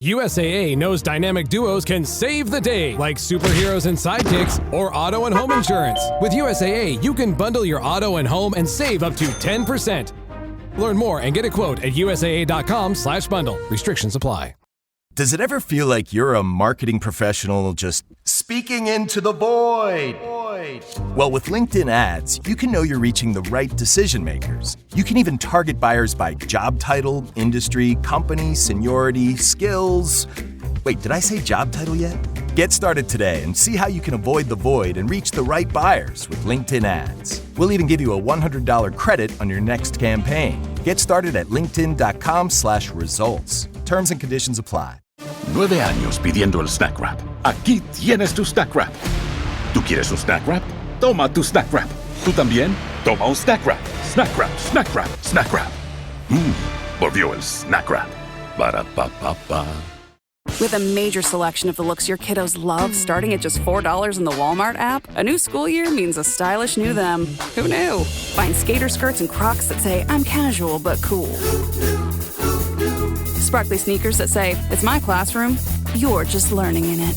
USAA knows dynamic duos can save the day, like superheroes and sidekicks or auto and home insurance. With USAA, you can bundle your auto and home and save up to 10%. Learn more and get a quote at usaa.com/bundle. Restrictions apply. Does it ever feel like you're a marketing professional just speaking into the void? Well, with LinkedIn ads, you can know you're reaching the right decision makers. You can even target buyers by job title, industry, company, seniority, skills. Wait, did I say job title yet? Get started today and see how you can avoid the void and reach the right buyers with LinkedIn ads. We'll even give you a $100 credit on your next campaign. Get started at linkedin.com/results. Terms and conditions apply. 9 años pidiendo el Snack Wrap. Aquí tienes tu Snack Wrap. ¿Tú quieres un Snack Wrap? Toma tu Snack Wrap. ¿Tú también? Toma un Snack Wrap. Snack Wrap, Snack Wrap, Snack Wrap. Volvió el Snack Wrap. Ba-da-ba-ba-ba. With a major selection of the looks your kiddos love, starting at just $4 in the Walmart app, a new school year means a stylish new them. Who knew? Find skater skirts and Crocs that say, I'm casual but cool. Sparkly sneakers that say, it's my classroom, you're just learning in it.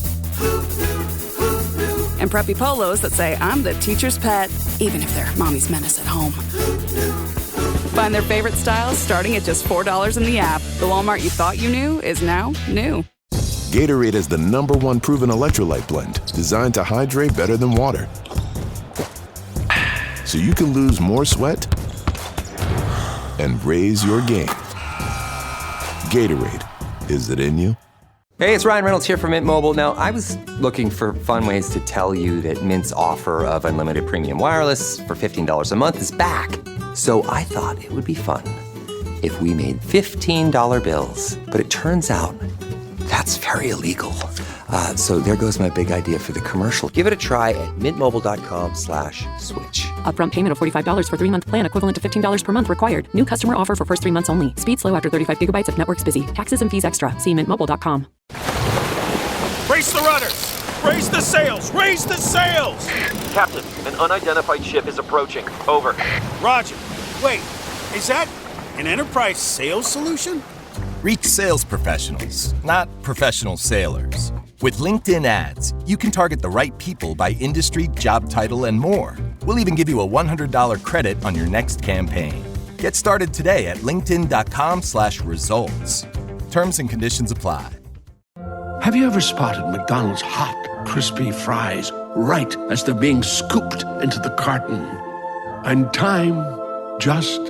And preppy polos that say, I'm the teacher's pet, even if they're mommy's menace at home. Find their favorite styles starting at just $4 in the app. The Walmart you thought you knew is now new. Gatorade is the #1 proven electrolyte blend designed to hydrate better than water. So you can lose more sweat and raise your game. Gatorade, is it in you? Hey, it's Ryan Reynolds here from Mint Mobile. Now, I was looking for fun ways to tell you that Mint's offer of unlimited premium wireless for $15 a month is back. So I thought it would be fun if we made $15 bills. But it turns out that's very illegal. So there goes my big idea for the commercial. Give it a try at mintmobile.com/switch. Upfront payment of $45 for 3-month plan equivalent to $15 per month required. New customer offer for first 3 months only. Speed slow after 35 gigabytes if network's busy. Taxes and fees extra. See mintmobile.com. Raise the rudders! Raise the sails! Raise the sails! Captain, an unidentified ship is approaching. Over. Roger. Wait, is that an enterprise sales solution? Reach sales professionals, not professional sailors. With LinkedIn ads, you can target the right people by industry, job title, and more. We'll even give you a $100 credit on your next campaign. Get started today at linkedin.com/results. Terms and conditions apply. Have you ever spotted McDonald's hot, crispy fries right as they're being scooped into the carton? And time just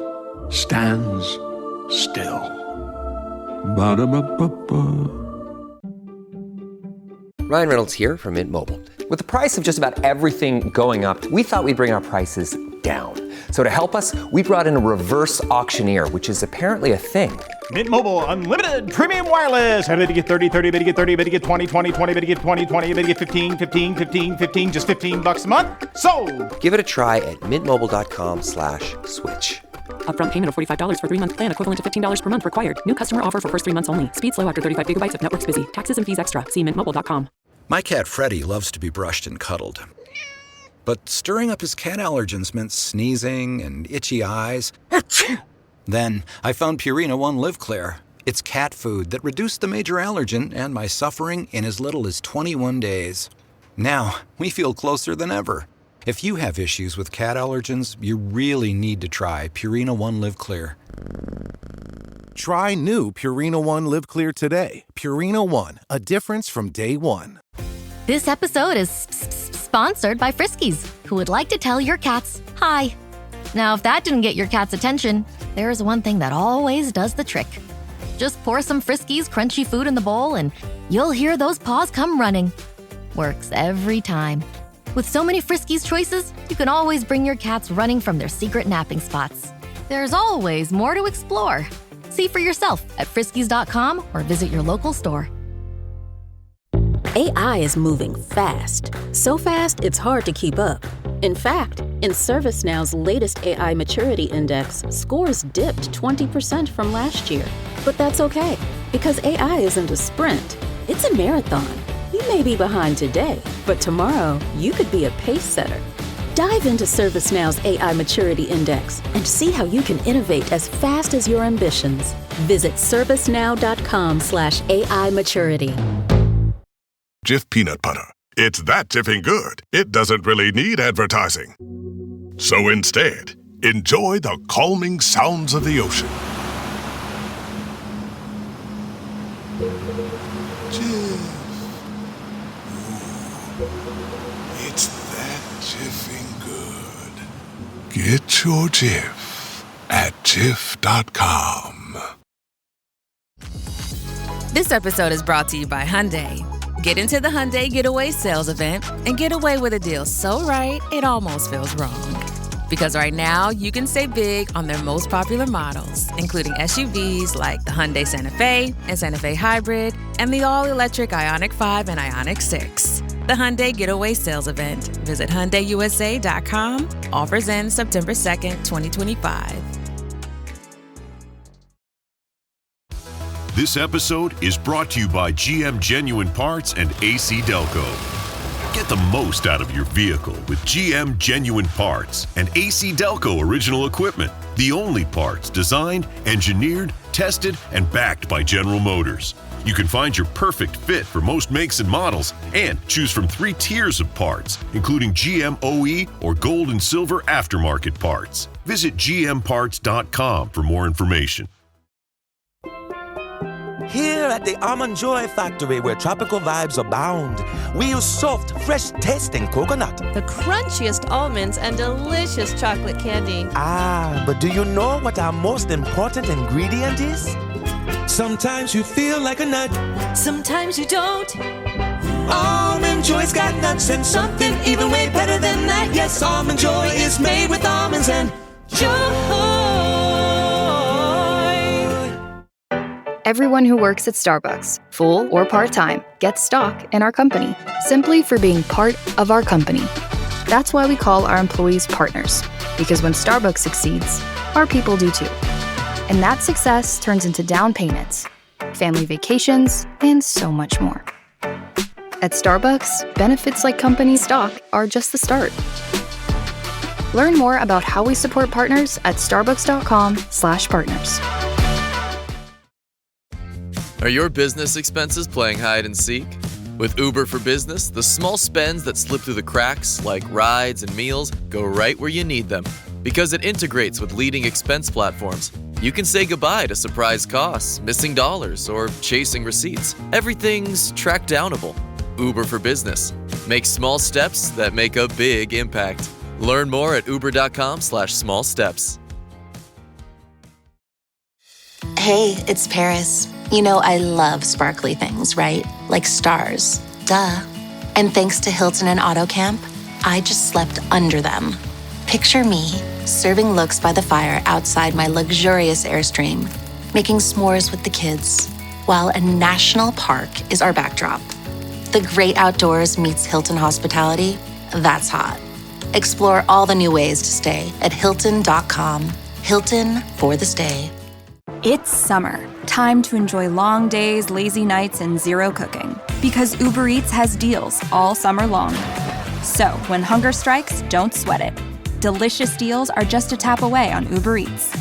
stands still. Ba-da-ba-ba-ba. Ryan Reynolds here from Mint Mobile. With the price of just about everything going up, we thought we'd bring our prices down. So to help us, we brought in a reverse auctioneer, which is apparently a thing. Mint Mobile Unlimited Premium Wireless. How did you get 30, 30, bet you get 30, bet you get 20, 20, 20, bet you get 20, 20, bet you get 15, 15, 15, 15, just $15 a month? Sold! Give it a try at mintmobile.com/switch. Upfront payment of $45 for 3-month plan equivalent to $15 per month required. New customer offer for first 3 months only. Speed slow after 35 gigabytes if network's busy. Taxes and fees extra. See mintmobile.com. My cat Freddie loves to be brushed and cuddled. But stirring up his cat allergens meant sneezing and itchy eyes. Then I found Purina One Live Clear. It's cat food that reduced the major allergen and my suffering in as little as 21 days. Now, we feel closer than ever. If you have issues with cat allergens, you really need to try Purina One Live Clear. Try new Purina One Live Clear today. Purina One, a difference from day one. This episode is sponsored by Friskies, who would like to tell your cats hi. Now, if that didn't get your cat's attention, there is one thing that always does the trick. Just pour some Friskies crunchy food in the bowl and you'll hear those paws come running. Works every time. With so many Friskies choices, you can always bring your cats running from their secret napping spots. There's always more to explore. See for yourself at friskies.com or visit your local store. AI is moving fast. So fast, it's hard to keep up. In fact, in ServiceNow's latest AI Maturity Index, scores dipped 20% from last year. But that's okay, because AI isn't a sprint, it's a marathon. You may be behind today, but tomorrow you could be a pace setter. Dive into ServiceNow's AI Maturity Index and see how you can innovate as fast as your ambitions. Visit servicenow.com/AI maturity. Jif peanut butter. It's that jiffing good, it doesn't really need advertising. So instead, enjoy the calming sounds of the ocean. Jif. Ooh, it's that jiffing good. Get your Jif at Jif.com. This episode is brought to you by Hyundai. Get into the Hyundai Getaway Sales Event and get away with a deal so right, it almost feels wrong. Because right now, you can save big on their most popular models, including SUVs like the Hyundai Santa Fe and Santa Fe Hybrid, and the all-electric Ioniq 5 and Ioniq 6. The Hyundai Getaway Sales Event. Visit HyundaiUSA.com. Offers end September 2nd, 2025. This episode is brought to you by GM Genuine Parts and AC Delco. Get the most out of your vehicle with GM Genuine Parts and AC Delco original equipment. The only parts designed, engineered, tested, and backed by General Motors. You can find your perfect fit for most makes and models and choose from 3 tiers of parts, including GM OE or gold and silver aftermarket parts. Visit gmparts.com for more information. Here at the Almond Joy Factory, where tropical vibes abound, we use soft, fresh-tasting coconut. The crunchiest almonds and delicious chocolate candy. Ah, but do you know what our most important ingredient is? Sometimes you feel like a nut. Sometimes you don't. Almond Joy's got nuts and something even way better than that. Yes, Almond Joy is made with almonds and joy. Everyone who works at Starbucks, full or part-time, gets stock in our company, simply for being part of our company. That's why we call our employees partners, because when Starbucks succeeds, our people do too. And that success turns into down payments, family vacations, and so much more. At Starbucks, benefits like company stock are just the start. Learn more about how we support partners at starbucks.com/partners. Are your business expenses playing hide and seek? With Uber for Business, the small spends that slip through the cracks, like rides and meals, go right where you need them. Because it integrates with leading expense platforms, you can say goodbye to surprise costs, missing dollars, or chasing receipts. Everything's track downable. Uber for Business. Make small steps that make a big impact. Learn more at uber.com/small steps. Hey, it's Paris. You know I love sparkly things, right? Like stars. Duh. And thanks to Hilton and AutoCamp, I just slept under them. Picture me, serving looks by the fire outside my luxurious Airstream, making s'mores with the kids, while a national park is our backdrop. The great outdoors meets Hilton hospitality. That's hot. Explore all the new ways to stay at Hilton.com. Hilton for the stay. It's summer. Time to enjoy long days, lazy nights, and zero cooking. Because Uber Eats has deals all summer long. So when hunger strikes, don't sweat it. Delicious deals are just a tap away on Uber Eats.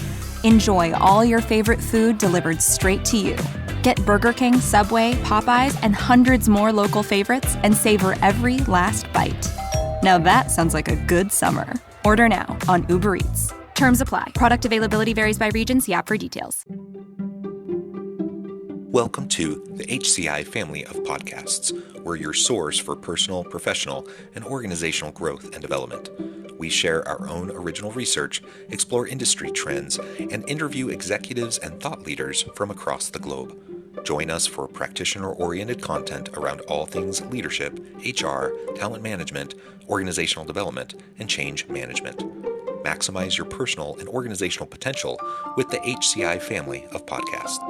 Enjoy all your favorite food delivered straight to you. Get Burger King, Subway, Popeyes, and hundreds more local favorites and savor every last bite. Now that sounds like a good summer. Order now on Uber Eats. Terms apply. Product availability varies by region. See app for details. Welcome to the HCI family of podcasts. We're your source for personal, professional, and organizational growth and development. We share our own original research, explore industry trends, and interview executives and thought leaders from across the globe. Join us for practitioner-oriented content around all things leadership, HR, talent management, organizational development, and change management. Maximize your personal and organizational potential with the HCI family of podcasts.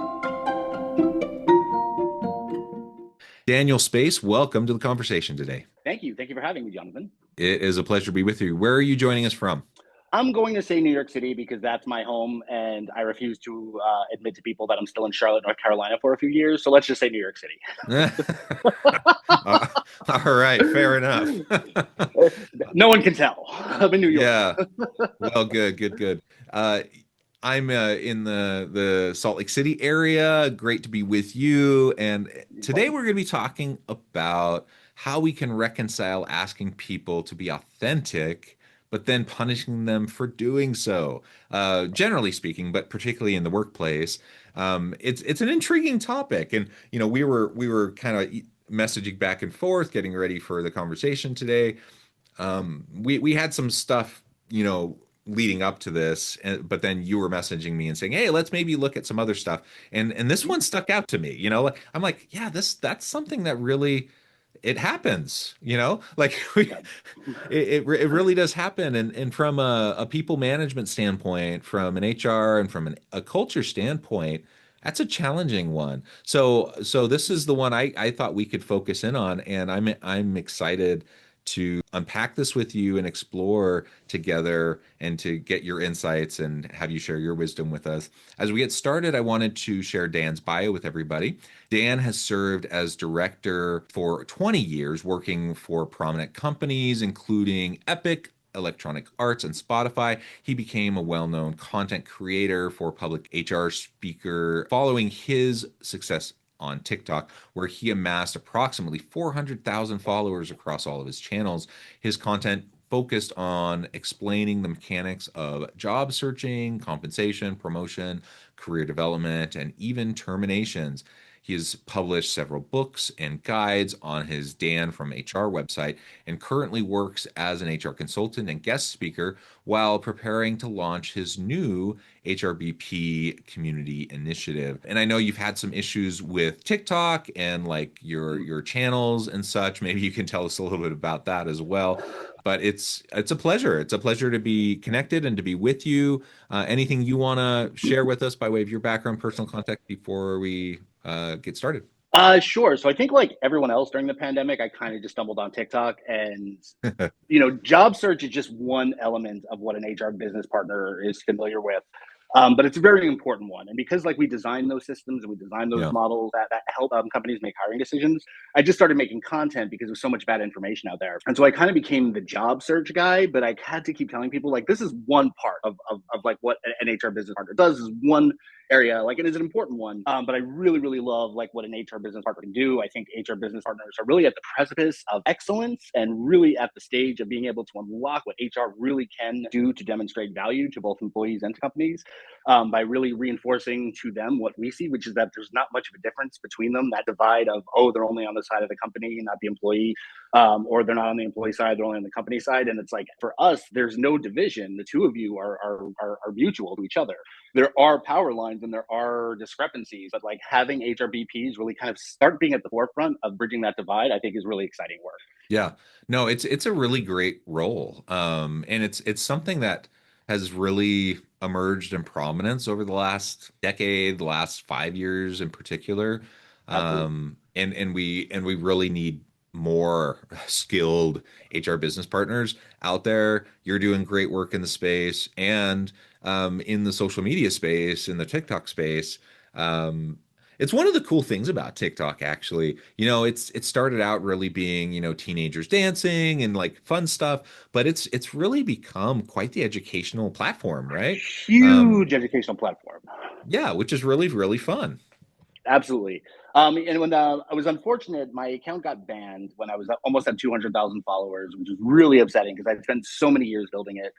Daniel Space, welcome to the conversation today. Thank you. Thank you for having me, Jonathan. It is a pleasure to be with you. Where are you joining us from? I'm going to say New York City because that's my home, and I refuse to admit to people that I'm still in Charlotte, North Carolina for a few years. So let's just say New York City. All right, fair enough. No one can tell. I'm in New York. Yeah. Well, good. Uh, I'm in the Salt Lake City area. Great to be with you. And today we're going to be talking about how we can reconcile asking people to be authentic, but then punishing them for doing so. Generally speaking, but particularly in the workplace, it's an intriguing topic. And we were kind of messaging back and forth, getting ready for the conversation today. We had some stuff, leading up to this, but then you were messaging me and saying, "Hey, let's maybe look at some other stuff." And this one stuck out to me. I'm like, yeah, that's something that really it happens. Like it really does happen. And from a people management standpoint, from an HR and from a culture standpoint. That's a challenging one. So this is the one I thought we could focus in on, and I'm excited to unpack this with you and explore together and to get your insights and have you share your wisdom with us. As we get started, I wanted to share Dan's bio with everybody. Dan has served as director for 20 years, working for prominent companies, including Epic, Electronic Arts, and Spotify. He became a well-known content creator for public HR speaker following his success on TikTok, where he amassed approximately 400,000 followers across all of his channels. His content focused on explaining the mechanics of job searching, compensation, promotion, career development, and even terminations. He has published several books and guides on his Dan from HR website and currently works as an HR consultant and guest speaker while preparing to launch his new HRBP community initiative. And I know you've had some issues with TikTok and like your channels and such. Maybe you can tell us a little bit about that as well. But it's a pleasure. It's a pleasure to be connected and to be with you. Anything you want to share with us by way of your background, personal contact before we get started? Sure. So I think like everyone else during the pandemic, I kind of just stumbled on TikTok, and job search is just one element of what an HR business partner is familiar with. But it's a very important one. And because like we design those systems and we design those models that help companies make hiring decisions, I just started making content because there's so much bad information out there. And so I kind of became the job search guy, but I had to keep telling people like, this is one part of like what an HR business partner does, is one area, like it is an important one. But I really, really love like what an HR business partner can do. I think HR business partners are really at the precipice of excellence and really at the stage of being able to unlock what HR really can do to demonstrate value to both employees and to companies. By really reinforcing to them what we see, which is that there's not much of a difference between them. That divide of, oh, they're only on the side of the company, not the employee, or they're not on the employee side, they're only on the company side. And it's like, for us, there's no division. The two of you are mutual to each other. There are power lines and there are discrepancies, but like having HRBPs really kind of start being at the forefront of bridging that divide, I think is really exciting work. Yeah, no, it's a really great role. And it's something that has really emerged in prominence over the last decade, the last 5 years in particular. And we really need more skilled HR business partners out there. You're doing great work in the space and in the social media space, in the TikTok space. It's one of the cool things about TikTok, actually. It started out really being, teenagers dancing and like fun stuff, but it's really become quite the educational platform, right? Huge educational platform. Yeah, which is really, really fun. Absolutely. And when I was unfortunate, my account got banned when I was almost at 200,000 followers, which was really upsetting because I'd spent so many years building it.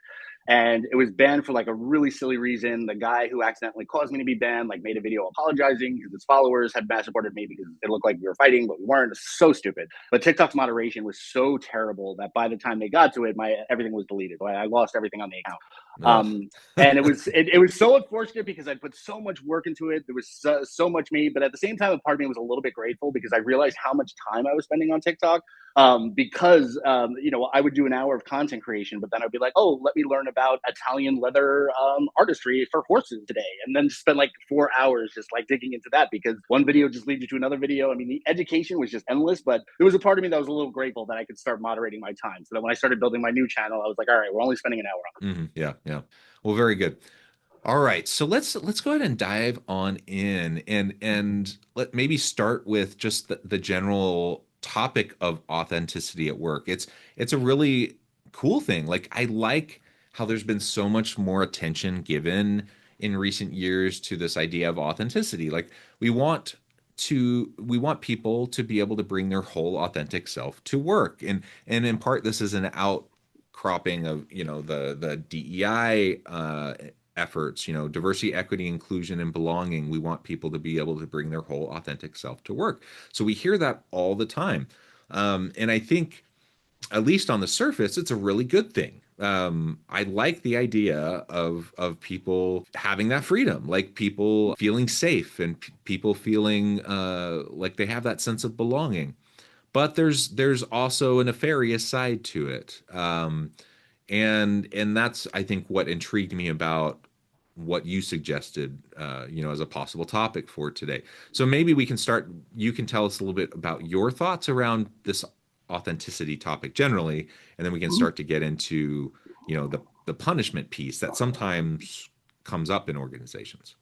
And it was banned for like a really silly reason. The guy who accidentally caused me to be banned like made a video apologizing because his followers had mass supported me because it looked like we were fighting, but we weren't. It's so stupid. But TikTok's moderation was so terrible that by the time they got to it, everything was deleted. I lost everything on the account. And it was so unfortunate because I put so much work into it. There was so much me, but at the same time, a part of me was a little bit grateful because I realized how much time I was spending on TikTok. Because I would do an hour of content creation, but then I'd be like, oh, let me learn about Italian leather artistry for horses today, and then spend like 4 hours just like digging into that because one video just leads you to another video. I mean, the education was just endless, but there was a part of me that was a little grateful that I could start moderating my time, so that when I started building my new channel, I was like, all right, we're only spending an hour on it. Yeah. Yeah. Well, very good. All right, so let's go ahead and dive on in and let maybe start with just the general topic of authenticity at work. It's a really cool thing. Like I like how there's been so much more attention given in recent years to this idea of authenticity. Like we want people to be able to bring their whole authentic self to work. And in part this is an outcropping of, the DEI efforts, diversity, equity, inclusion, and belonging. We want people to be able to bring their whole authentic self to work. So we hear that all the time. And I think, at least on the surface, it's a really good thing. I like the idea of people having that freedom, like people feeling safe and people feeling like they have that sense of belonging. But there's also a nefarious side to it. And that's, I think, what intrigued me about what you suggested, as a possible topic for today. So maybe we can start. You can tell us a little bit about your thoughts around this authenticity topic generally, and then we can start to get into, the punishment piece that sometimes comes up in organizations.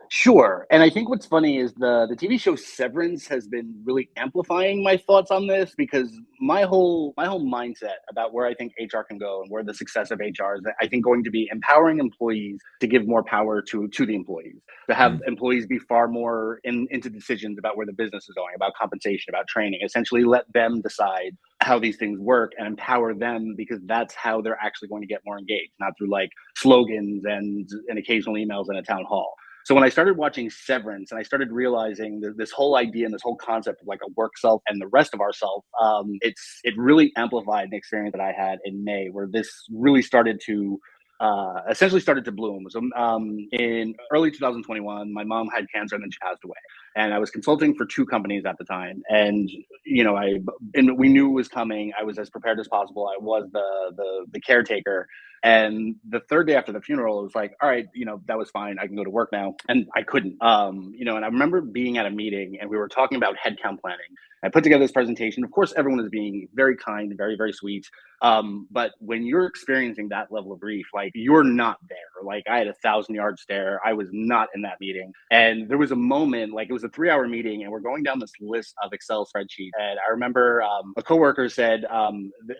Sure. And I think what's funny is the TV show Severance has been really amplifying my thoughts on this, because my whole mindset about where I think HR can go and where the success of HR is, I think, going to be empowering employees to give more power to the employees, to have employees be far more into decisions about where the business is going, about compensation, about training, essentially let them decide how these things work and empower them, because that's how they're actually going to get more engaged, not through like slogans and occasional emails in a town hall. So when I started watching Severance and I started realizing this whole idea and this whole concept of like a work self and the rest of ourself, it really amplified an experience that I had in May, where this really started to essentially started to bloom. So in early 2021, my mom had cancer and then she passed away. And I was consulting for two companies at the time, and we knew it was coming. I was as prepared as possible. I was the caretaker. And the third day after the funeral, it was like, all right, that was fine. I can go to work now. And I couldn't. And I remember being at a meeting and we were talking about headcount planning. I put together this presentation. Of course, everyone was being very kind, very, very sweet. But when you're experiencing that level of grief, like, you're not there. Like, I had 1,000-yard stare. I was not in that meeting. And there was a moment, like, it was a 3-hour meeting and we're going down this list of Excel spreadsheets. And I remember a coworker said,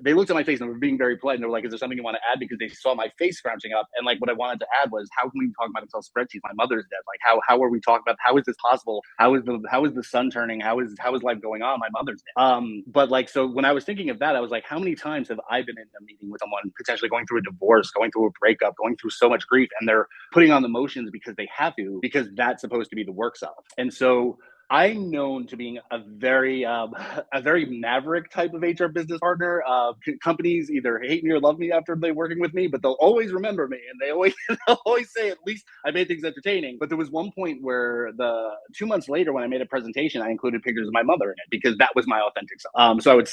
they looked at my face and were being very polite. And they were like, is there something you want to add? Because they saw my face scrounging up. And like, what I wanted to add was, how can we talk about Excel spreadsheets? My mother's dead. Like, how are we talking about, how is this possible? How is the sun turning? How is life going on? My mother's dead. But like, so when I was thinking of that, I was like, how many times have I been in a meeting with someone potentially going through a divorce, going through a breakup, going through so much grief, and they're putting on the motions because they have to, because that's supposed to be the work self. And so I'm known to being a very maverick type of HR business partner. Companies either hate me or love me after they're working with me, but they'll always remember me, and they'll always say, at least I made things entertaining. But there was one point where 2 months later, when I made a presentation, I included pictures of my mother in it, because that was my authentic self. So I would,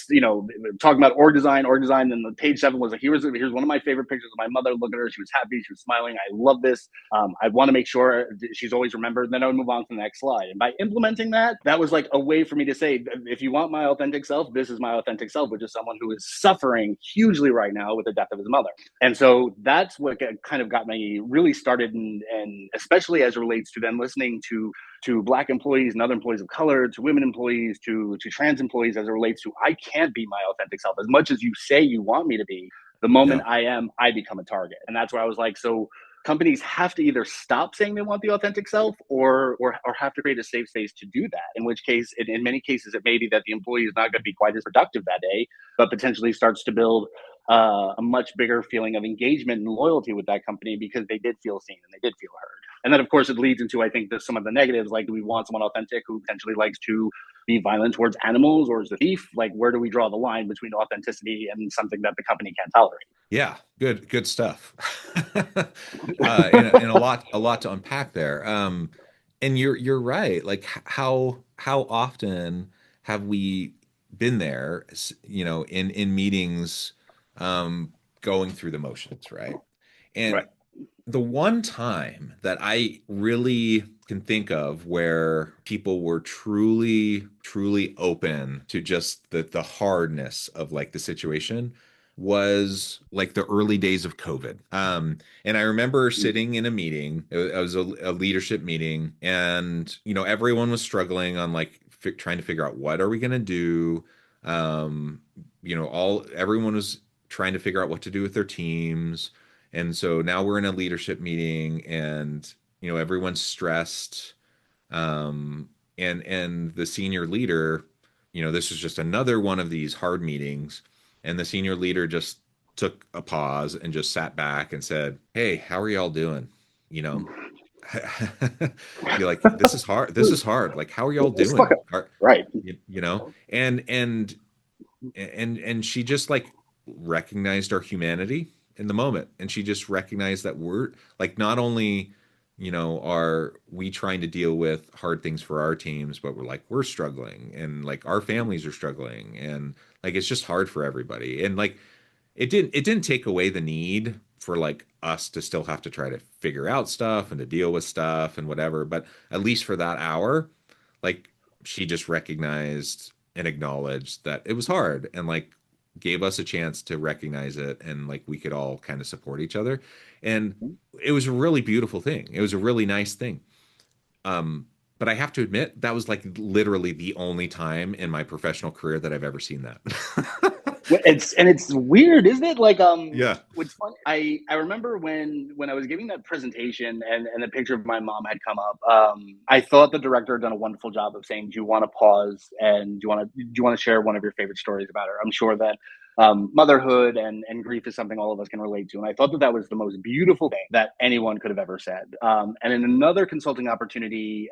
talking about org design, and the page 7 was like, here's one of my favorite pictures of my mother. Look at her; she was happy, she was smiling. I love this. I want to make sure she's always remembered. And then I would move on to the next slide, and by implementing that was like a way for me to say, if you want my authentic self, this is my authentic self, which is someone who is suffering hugely right now with the death of his mother. And so that's what kind of got me really started, and especially as it relates to then listening to Black employees and other employees of color, to women employees, to trans employees, as it relates to, I can't be my authentic self as much as you say you want me to be. The moment I become a target. And that's where I was like, so companies have to either stop saying they want the authentic self, or have to create a safe space to do that. In which case, in many cases, it may be that the employee is not going to be quite as productive that day, but potentially starts to build a much bigger feeling of engagement and loyalty with that company, because they did feel seen and they did feel heard. And then, of course, it leads into, I think, some of the negatives. Like, do we want someone authentic who potentially likes to be violent towards animals, or is a thief? Like, where do we draw the line between authenticity and something that the company can't tolerate? Yeah, good stuff. And a lot to unpack there. And you're right. Like, how often have we been there, in meetings, going through the motions, right? And Right. the one time that I really can think of where people were truly open to just the hardness of like the situation was like the early days of COVID. And I remember sitting in a meeting. It was a leadership meeting, and everyone was struggling on like trying to figure out what are we going to do. Everyone was trying to figure out what to do with their teams, and so now we're in a leadership meeting, and everyone's stressed. And the senior leader, this was just another one of these hard meetings, and the senior leader just took a pause and just sat back and said, "Hey, how are y'all doing?" You know, be like, "This is hard. This is hard. Like, how are y'all It's fucking doing?" right. And she just like recognized our humanity in the moment, and she just recognized that we're like not only are we trying to deal with hard things for our teams, but we're struggling, and like our families are struggling, and like it's just hard for everybody. And like it didn't take away the need for like us to still have to try to figure out stuff and to deal with stuff and whatever, but at least for that hour, like she just recognized and acknowledged that it was hard, and like gave us a chance to recognize it, and like we could all kind of support each other. And it was a really beautiful thing. It was a really nice thing. But I have to admit that was like literally the only time in my professional career that I've ever seen that. It's weird, isn't it? Like Yeah. what's funny, I remember when I was giving that presentation and the picture of my mom had come up. I thought the director had done a wonderful job of saying, "Do you want to pause and do you want to share one of your favorite stories about her?" I'm sure that motherhood and grief is something all of us can relate to, and I thought that was the most beautiful thing that anyone could have ever said. And in another consulting opportunity,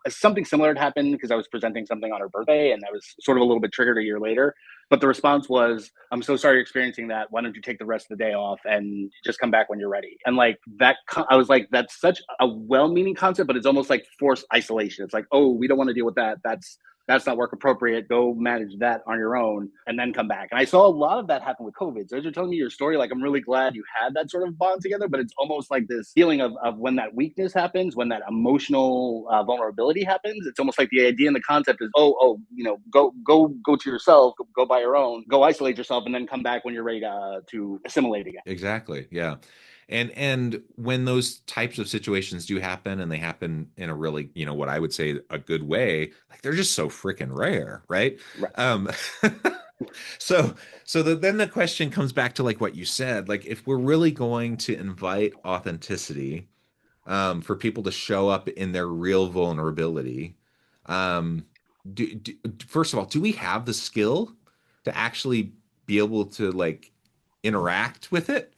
something similar had happened because I was presenting something on her birthday, and I was sort of a little bit triggered a year later. But the response was, "I'm so sorry you're experiencing that. Why don't you take the rest of the day off and just come back when you're ready?" And like that, I was like, that's such a well-meaning concept, but it's almost like forced isolation. It's like, oh, we don't want to deal with that. That's not work appropriate. Go manage that on your own and then come back. And I saw a lot of that happen with COVID. So as you're telling me your story, like I'm really glad you had that sort of bond together, but it's almost like this feeling of when that weakness happens, when that emotional vulnerability happens, it's almost like the idea and the concept is, go to yourself, go by your own, go isolate yourself, and then come back when you're ready to assimilate again. Exactly. Yeah. And when those types of situations do happen, and they happen in a really, what I would say a good way, like they're just so freaking rare, right? Right. So then the question comes back to like what you said, like if we're really going to invite authenticity, for people to show up in their real vulnerability, um, first of all, do we have the skill to actually be able to like interact with it?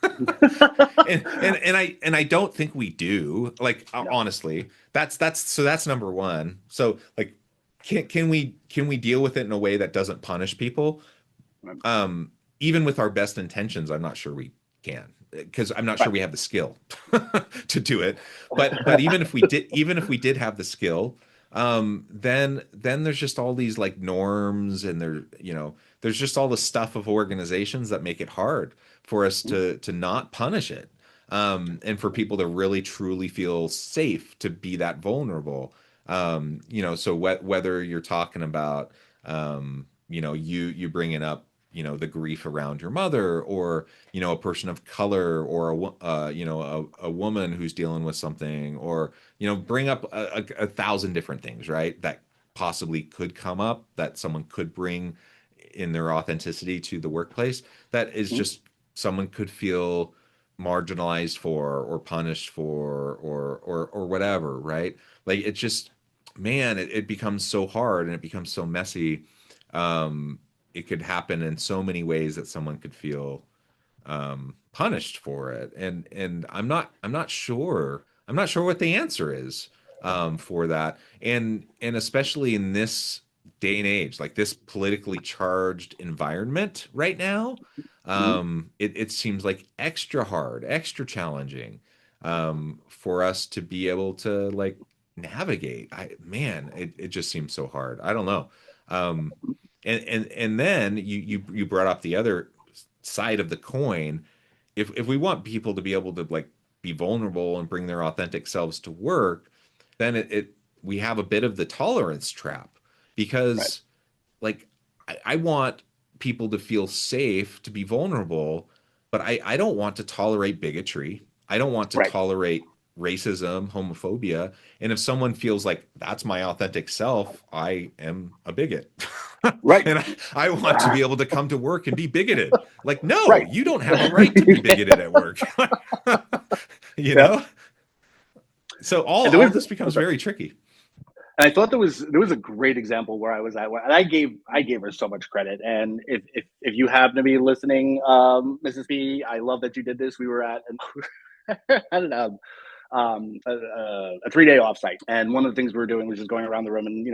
and I don't think we do. Like honestly, that's number one. So like, can we deal with it in a way that doesn't punish people? Even with our best intentions, I'm not sure we can, because I'm not sure we have the skill to do it. But even if we did have the skill, then there's just all these like norms, and there's just all the stuff of organizations that make it hard for us to not punish it, and for people to really truly feel safe to be that vulnerable. So whether you're talking about you bringing up the grief around your mother, or a person of color, or a woman who's dealing with something, or bring up a thousand different things, right, that possibly could come up, that someone could bring in their authenticity to the workplace, that is just someone could feel marginalized for, or punished for, or whatever, right? Like it's just, man, it becomes so hard, and it becomes so messy. It could happen in so many ways that someone could feel punished for it, and I'm not sure what the answer is, for that, and especially in this day and age, like this politically charged environment right now. It seems like extra hard, extra challenging, for us to be able to like navigate. It just seems so hard. I don't know. And then you brought up the other side of the coin. If we want people to be able to like be vulnerable and bring their authentic selves to work, then we have a bit of the tolerance trap, because like I want people to feel safe, to be vulnerable, but I don't want to tolerate bigotry. I don't want to Right. tolerate racism, homophobia. And if someone feels like that's my authentic self, I am a bigot. Right. And I want to be able to come to work and be bigoted. Like, no, Right. you don't have a right to be bigoted at work. You Yep. know? So And there all was, this becomes very tricky. and I thought there was a great example where I was at, and I gave her so much credit. And if you happen to be listening, Mrs. B, I love that you did this. We were at I don't know, a 3-day offsite. And one of the things we were doing was just going around the room and,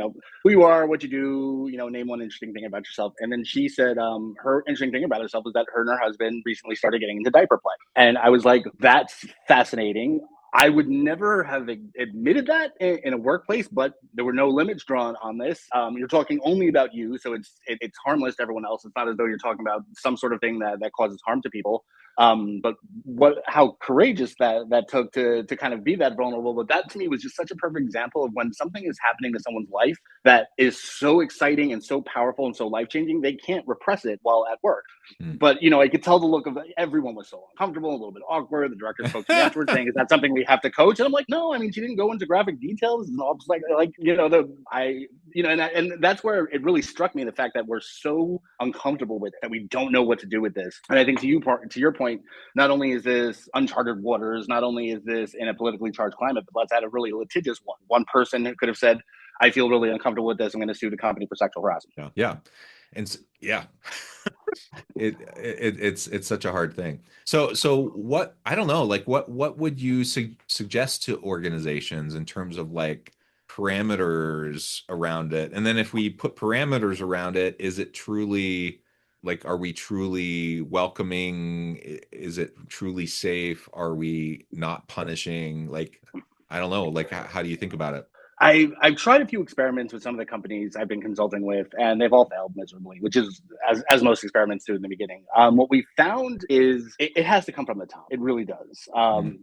who you are, what you do, name one interesting thing about yourself. And then she said, her interesting thing about herself was that her and her husband recently started getting into diaper play. And I was like, that's fascinating. I would never have admitted that in a workplace, but there were no limits drawn on this. You're talking only about you, so it's harmless to everyone else. It's not as though you're talking about some sort of thing that causes harm to people. But how courageous that took to kind of be that vulnerable. But that to me was just such a perfect example of when something is happening to someone's life that is so exciting and so powerful and so life changing, they can't repress it while at work. But I could tell the look of everyone was so uncomfortable, a little bit awkward. The director spoke to me afterwards, saying, "Is that something we have to coach?" And I'm like, "No, I mean, she didn't go into graphic details." And I was like, and that's where it really struck me, the fact that we're so uncomfortable with it that we don't know what to do with this. And I think to your point, not only is this uncharted waters, not only is this in a politically charged climate, but let's add a really litigious one. One person who could have said, "I feel really uncomfortable with this. I'm going to sue the company for sexual harassment." Yeah. And yeah. It's such a hard thing. So what, I don't know, like what would you suggest to organizations in terms of like parameters around it? And then if we put parameters around it, is it truly like, are we truly welcoming? Is it truly safe? Are we not punishing? Like, I don't know, like how do you think about it? I've tried a few experiments with some of the companies I've been consulting with, and they've all failed miserably, which is as most experiments do in the beginning. What we found is it has to come from the top. It really does.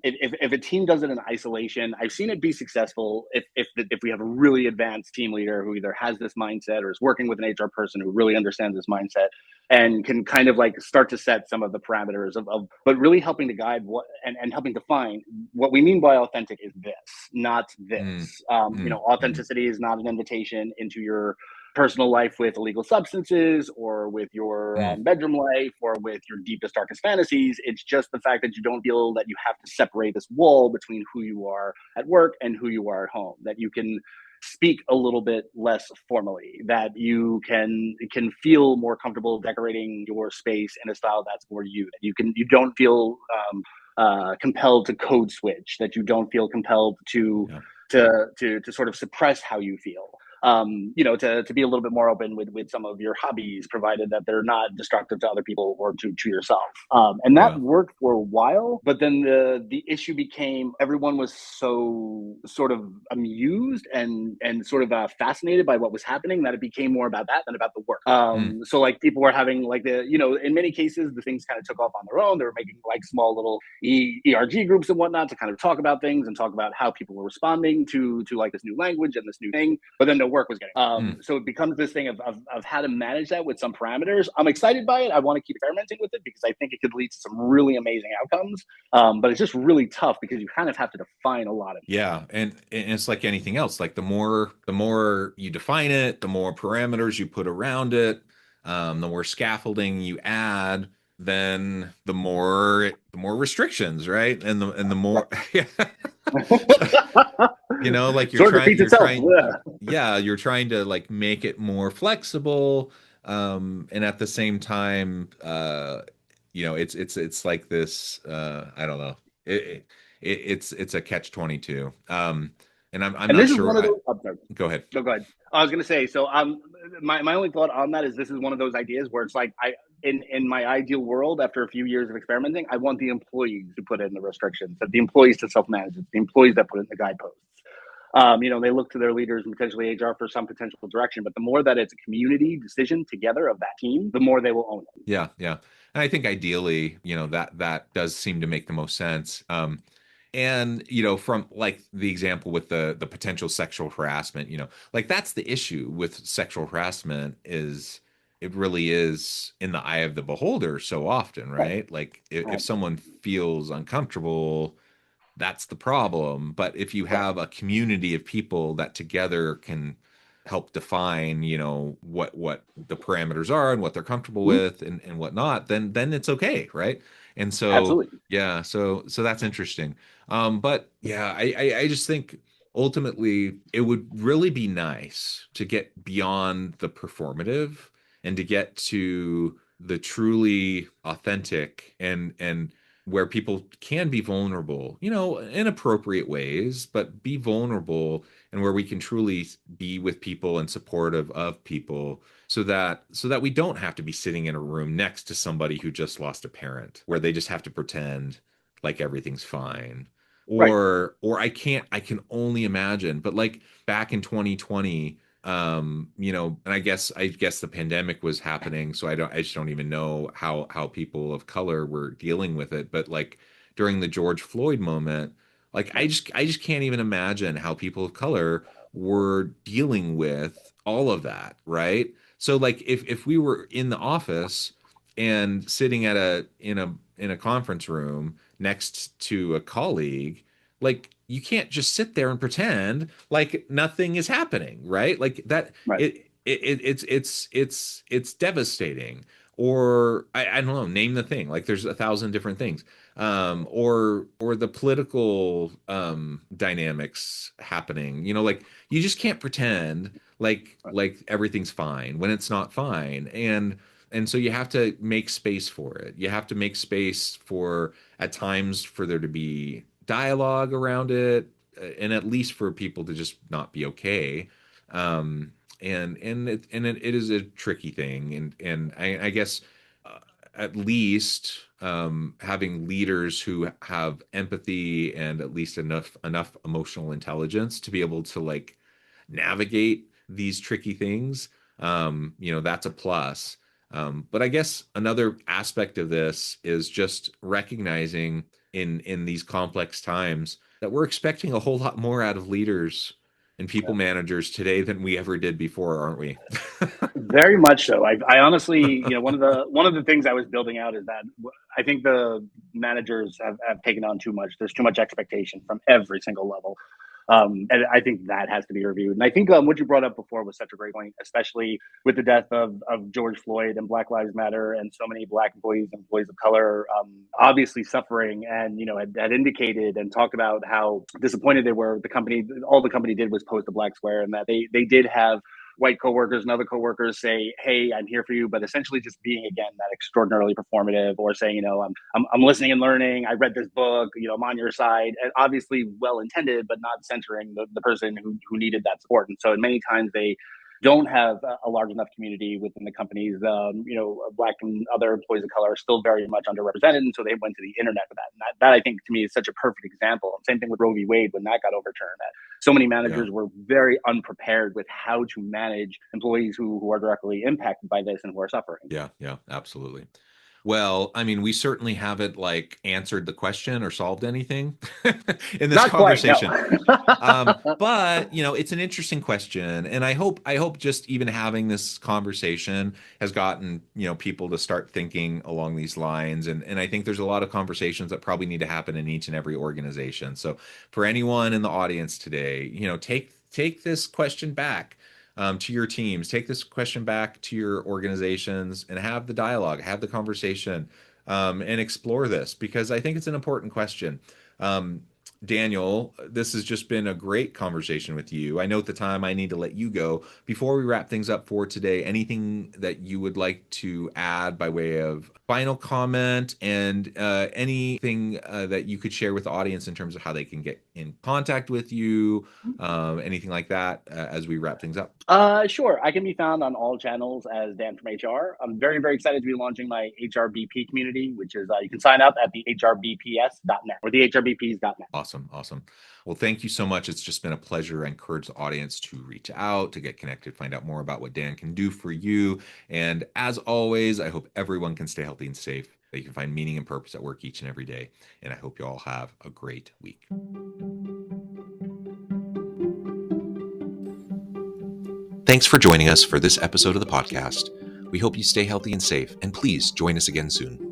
If a team does it in isolation, I've seen it be successful if we have a really advanced team leader who either has this mindset or is working with an HR person who really understands this mindset and can kind of like start to set some of the parameters of but really helping to guide what and helping define what we mean by authentic is this, not this. Authenticity is not an invitation into your personal life with illegal substances or with your bedroom life or with your deepest, darkest fantasies. It's just the fact that you don't feel that you have to separate this wall between who you are at work and who you are at home, that you can speak a little bit less formally, that you can feel more comfortable decorating your space in a style that's more you, that you don't feel compelled to code switch, that you don't feel compelled to sort of suppress how you feel. To be a little bit more open with some of your hobbies, provided that they're not destructive to other people or to yourself. And that worked for a while, but then the issue became everyone was so sort of amused and sort of fascinated by what was happening that it became more about that than about the work. So like people were having like in many cases, the things kind of took off on their own. They were making like small little ERG groups and whatnot to kind of talk about things and talk about how people were responding to like this new language and this new thing. But then no work was getting. So it becomes this thing of how to manage that with some parameters. I'm excited by it. I want to keep experimenting with it because I think it could lead to some really amazing outcomes. But it's just really tough because you kind of have to define a lot of it. Yeah, and it's like anything else. Like the more you define it, the more parameters you put around it, the more scaffolding you add, then the more restrictions, right? And the more like you're trying to like make it more flexible, and at the same time, it's like this. I don't know. It's a catch 22. And I'm And not this is sure. one of those. Go ahead. No, go ahead. I was going to say. So, my only thought on that is this is one of those ideas where it's like in my ideal world, after a few years of experimenting, I want the employees to put in the restrictions, that the employees to self-manage it, the employees that put in the guideposts. They look to their leaders and potentially HR for some potential direction. But the more that it's a community decision together of that team, the more they will own it. Yeah, yeah. And I think ideally, that does seem to make the most sense. And from like the example with the potential sexual harassment, like that's the issue with sexual harassment is it really is in the eye of the beholder so often, right? Like if someone feels uncomfortable, that's the problem. But if you have a community of people that together can help define, what the parameters are and what they're comfortable with and whatnot, then it's okay, right? And so Absolutely. yeah, so that's interesting. But yeah, I just think ultimately it would really be nice to get beyond the performative and to get to the truly authentic and where people can be vulnerable, in appropriate ways, but be vulnerable, and where we can truly be with people and supportive of people, so that we don't have to be sitting in a room next to somebody who just lost a parent, where they just have to pretend like everything's fine. Right. Or I can only imagine, but like back in 2020, and I guess the pandemic was happening, so I just don't even know how people of color were dealing with it. But like during the George Floyd moment, like I just can't even imagine how people of color were dealing with all of that, right? So like if we were in the office and sitting in a conference room next to a colleague, like you can't just sit there and pretend like nothing is happening, right? Like that Right. it's devastating. Or I don't know, name the thing. Like there's 1,000 different things. Or the political dynamics happening. Like you just can't pretend like everything's fine when it's not fine. And so you have to make space for it. You have to make space for, at times, for there to be dialogue around it, and at least for people to just not be okay. Um, and it is a tricky thing, and I guess at least having leaders who have empathy and at least enough emotional intelligence to be able to like navigate these tricky things, that's a plus. But I guess another aspect of this is just recognizing in these complex times that we're expecting a whole lot more out of leaders and people managers today than we ever did before, aren't we? Very much so. I honestly, one of the things I was building out is that I think the managers have taken on too much. There's too much expectation from every single level. And I think that has to be reviewed. And I think what you brought up before was such a great point, especially with the death of George Floyd and Black Lives Matter and so many Black employees of color, obviously suffering, and had indicated and talked about how disappointed they were. All the company did was post a black square, and that they did have white coworkers and other coworkers say, "Hey, I'm here for you," but essentially just being again that extraordinarily performative, or saying, I'm listening and learning. I read this book. I'm on your side. And obviously well intended, but not centering the person who needed that support. And so, many times they don't have a large enough community within the companies. Black and other employees of color are still very much underrepresented, and so they went to the internet for that. And that I think to me is such a perfect example. Same thing with Roe v. Wade when that got overturned. That so many managers were very unprepared with how to manage employees who are directly impacted by this and who are suffering. Yeah, absolutely. Well, I mean, we certainly haven't like answered the question or solved anything in this Not quite, no. conversation. But it's an interesting question, and I hope just even having this conversation has gotten people to start thinking along these lines. And I think there's a lot of conversations that probably need to happen in each and every organization. So for anyone in the audience today, take this question back to your teams, take this question back to your organizations, and have the dialogue, have the conversation, and explore this, because I think it's an important question. Daniel, this has just been a great conversation with you. I know at the time I need to let you go. Before we wrap things up for today, anything that you would like to add by way of final comment, and anything that you could share with the audience in terms of how they can get in contact with you, anything like that, as we wrap things up? Sure. I can be found on all channels as Dan from HR. I'm very, very excited to be launching my HRBP community, which is you can sign up at the hrbps.net or the hrbps.net. Awesome. Well, thank you so much. It's just been a pleasure. I encourage the audience to reach out, to get connected, find out more about what Dan can do for you. And as always, I hope everyone can stay healthy and safe, that you can find meaning and purpose at work each and every day. And I hope you all have a great week. Thanks for joining us for this episode of the podcast. We hope you stay healthy and safe, and please join us again soon.